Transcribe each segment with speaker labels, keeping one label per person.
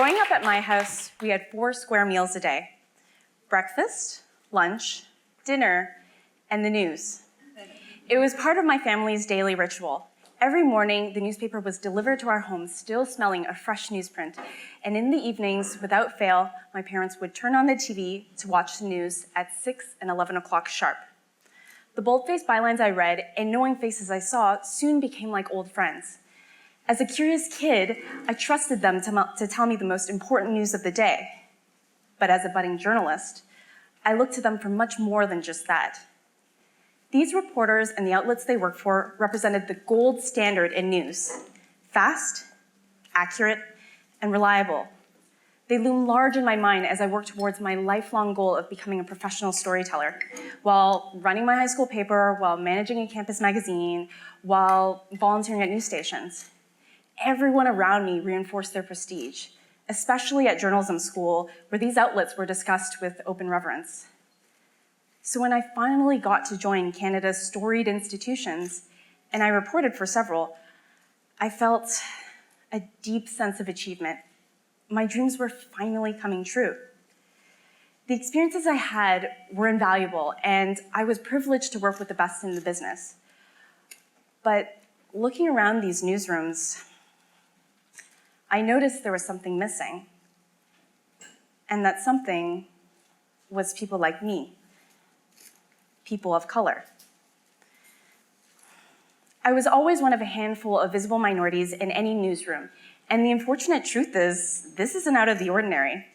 Speaker 1: Growing up at my house, we had 4 square meals a day: breakfast, lunch, dinner, and the news. It was part of my family's daily ritual. Every morning, the newspaper was delivered to our home, still smelling of fresh newsprint. And in the evenings, without fail, my parents would turn on the TV to watch the news at 6 and 11 o'clock sharp. The bold-faced bylines I read and knowing faces I saw soon became like old friends. As a curious kid, I trusted them to tell me the most important news of the day. But as a budding journalist, I looked to them for much more than just that. These reporters and the outlets they work for represented the gold standard in news: fast, accurate, and reliable. They loom large in my mind as I work towards my lifelong goal of becoming a professional storyteller, while running my high school paper, while managing a campus magazine, while volunteering at news stations. Everyone around me reinforced their prestige, especially at journalism school, where these outlets were discussed with open reverence. So when I finally got to join Canada's storied institutions, and I reported for several, I felt a deep sense of achievement. My dreams were finally coming true. The experiences I had were invaluable, and I was privileged to work with the best in the business. But looking around these newsrooms, I noticed there was something missing, and that something was people like me. People of color. I was always one of a handful of visible minorities in any newsroom, and the unfortunate truth is, this isn't out of the ordinary.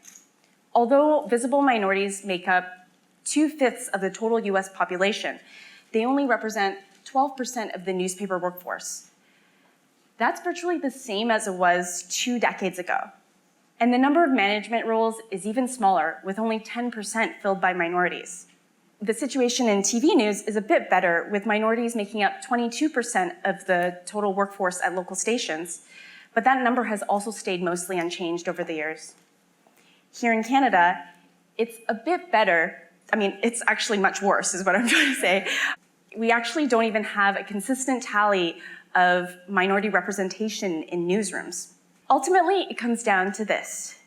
Speaker 1: Although visible minorities make up 2/5 of the total US population, they only represent 12% of the newspaper workforce. That's virtually the same as it was 2 decades ago. And the number of management roles is even smaller, with only 10% filled by minorities. The situation in TV news is a bit better, with minorities making up 22% of the total workforce at local stations, but that number has also stayed mostly unchanged over the years. Here in Canada, it's a bit better. I mean, it's actually much worse, is what I'm trying to say. We actually don't even have a consistent tally of minority representation in newsrooms. Ultimately, it comes down to this: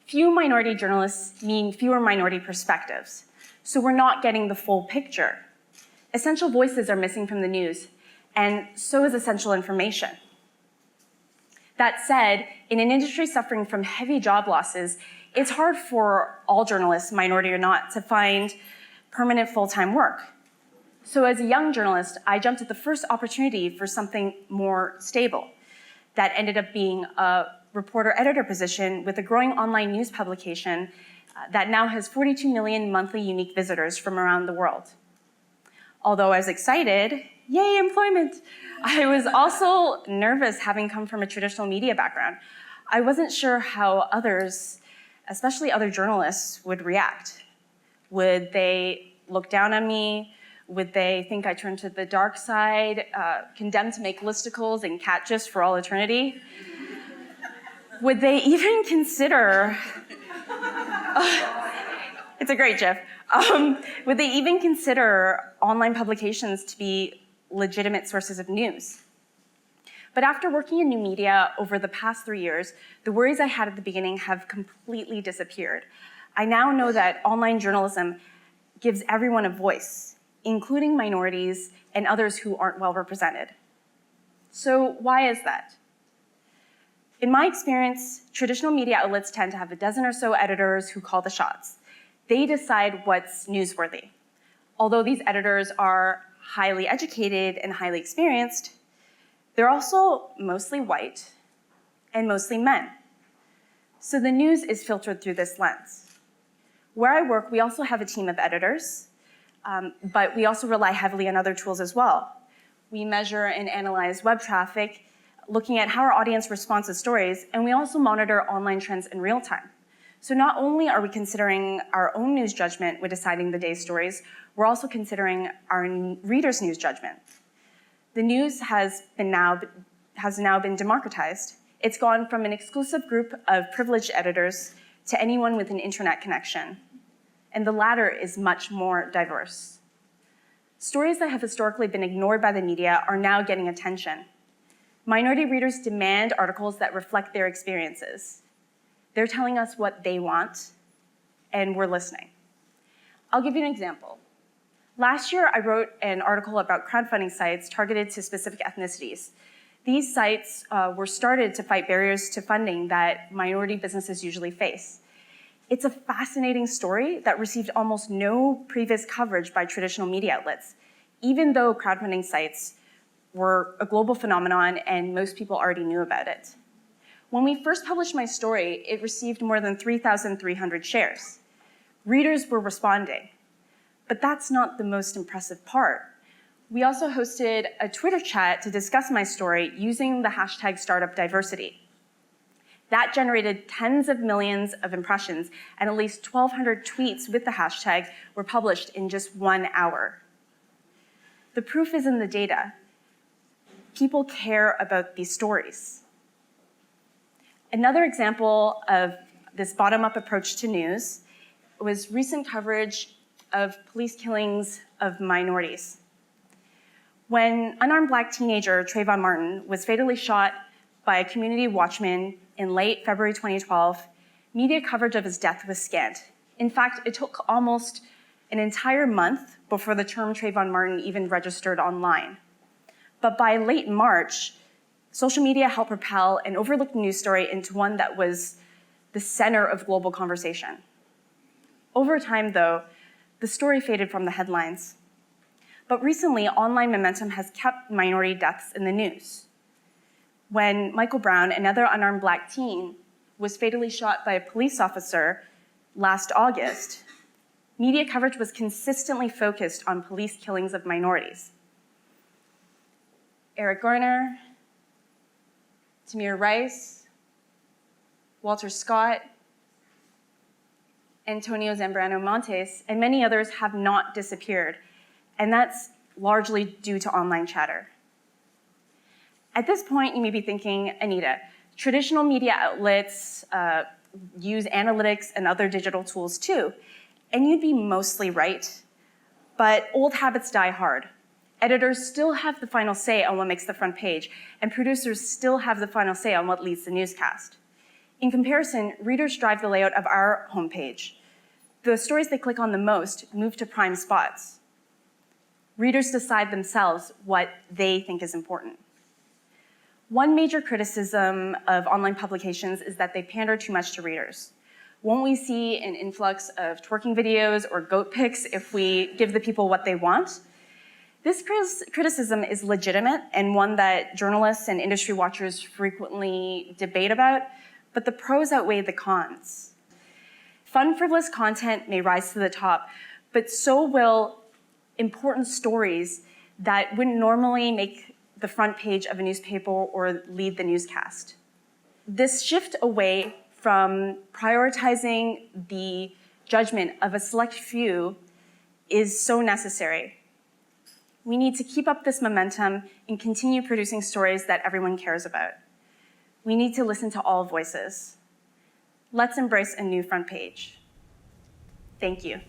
Speaker 1: few minority journalists mean fewer minority perspectives. So we're not getting the full picture. Essential voices are missing from the news, and so is essential information. That said, in an industry suffering from heavy job losses, it's hard for all journalists, minority or not, to find permanent full-time work. So as a young journalist, I jumped at the first opportunity for something more stable. That ended up being a reporter-editor position with a growing online news publication that now has 42 million monthly unique visitors from around the world. Although I was excited, yay, employment, I was also nervous, having come from a traditional media background. I wasn't sure how others, especially other journalists, would react. Would they look down on me? Would they think I turned to the dark side, condemned to make listicles and cat gifs for all eternity? Would they even consider it's a great GIF. Would they even consider online publications to be legitimate sources of news? But after working in new media over the past 3 years, the worries I had at the beginning have completely disappeared. I now know that online journalism gives everyone a voice, including minorities and others who aren't well represented. So why is that? In my experience, traditional media outlets tend to have a dozen or so editors who call the shots. They decide what's newsworthy. Although these editors are highly educated and highly experienced, they're also mostly white and mostly men. So the news is filtered through this lens. Where I work, we also have a team of editors, but we also rely heavily on other tools as well. We measure and analyze web traffic, looking at how our audience responds to stories, and we also monitor online trends in real time. So not only are we considering our own news judgment when deciding the day's stories, we're also considering our readers' news judgment. The news has now been democratized. It's gone from an exclusive group of privileged editors to anyone with an internet connection. And the latter is much more diverse. Stories that have historically been ignored by the media are now getting attention. Minority readers demand articles that reflect their experiences. They're telling us what they want, and we're listening. I'll give you an example. Last year, I wrote an article about crowdfunding sites targeted to specific ethnicities. These sites were started to fight barriers to funding that minority businesses usually face. It's a fascinating story that received almost no previous coverage by traditional media outlets, even though crowdfunding sites were a global phenomenon and most people already knew about it. When we first published my story, it received more than 3,300 shares. Readers were responding, but that's not the most impressive part. We also hosted a Twitter chat to discuss my story using the hashtag #StartupDiversity. That generated tens of millions of impressions, and at least 1,200 tweets with the hashtag were published in just 1 hour. The proof is in the data. People care about these stories. Another example of this bottom-up approach to news was recent coverage of police killings of minorities. When unarmed Black teenager Trayvon Martin was fatally shot by a community watchman in late February 2012, media coverage of his death was scant. In fact, it took almost an entire month before the term Trayvon Martin even registered online. But by late March, social media helped propel an overlooked news story into one that was the center of global conversation. Over time, though, the story faded from the headlines. But recently, online momentum has kept minority deaths in the news. When Michael Brown, another unarmed Black teen, was fatally shot by a police officer last August, media coverage was consistently focused on police killings of minorities. Eric Garner, Tamir Rice, Walter Scott, Antonio Zambrano Montes, and many others have not disappeared, and that's largely due to online chatter. At this point, you may be thinking, Anita, traditional media outlets use analytics and other digital tools too, and you'd be mostly right, but old habits die hard. Editors still have the final say on what makes the front page, and producers still have the final say on what leads the newscast. In comparison, readers drive the layout of our homepage. The stories they click on the most move to prime spots. Readers decide themselves what they think is important. One major criticism of online publications is that they pander too much to readers. Won't we see an influx of twerking videos or goat pics if we give the people what they want? This criticism is legitimate and one that journalists and industry watchers frequently debate about, but the pros outweigh the cons. Fun, frivolous content may rise to the top, but so will important stories that wouldn't normally make the front page of a newspaper or lead the newscast. This shift away from prioritizing the judgment of a select few is so necessary. We need to keep up this momentum and continue producing stories that everyone cares about. We need to listen to all voices. Let's embrace a new front page. Thank you.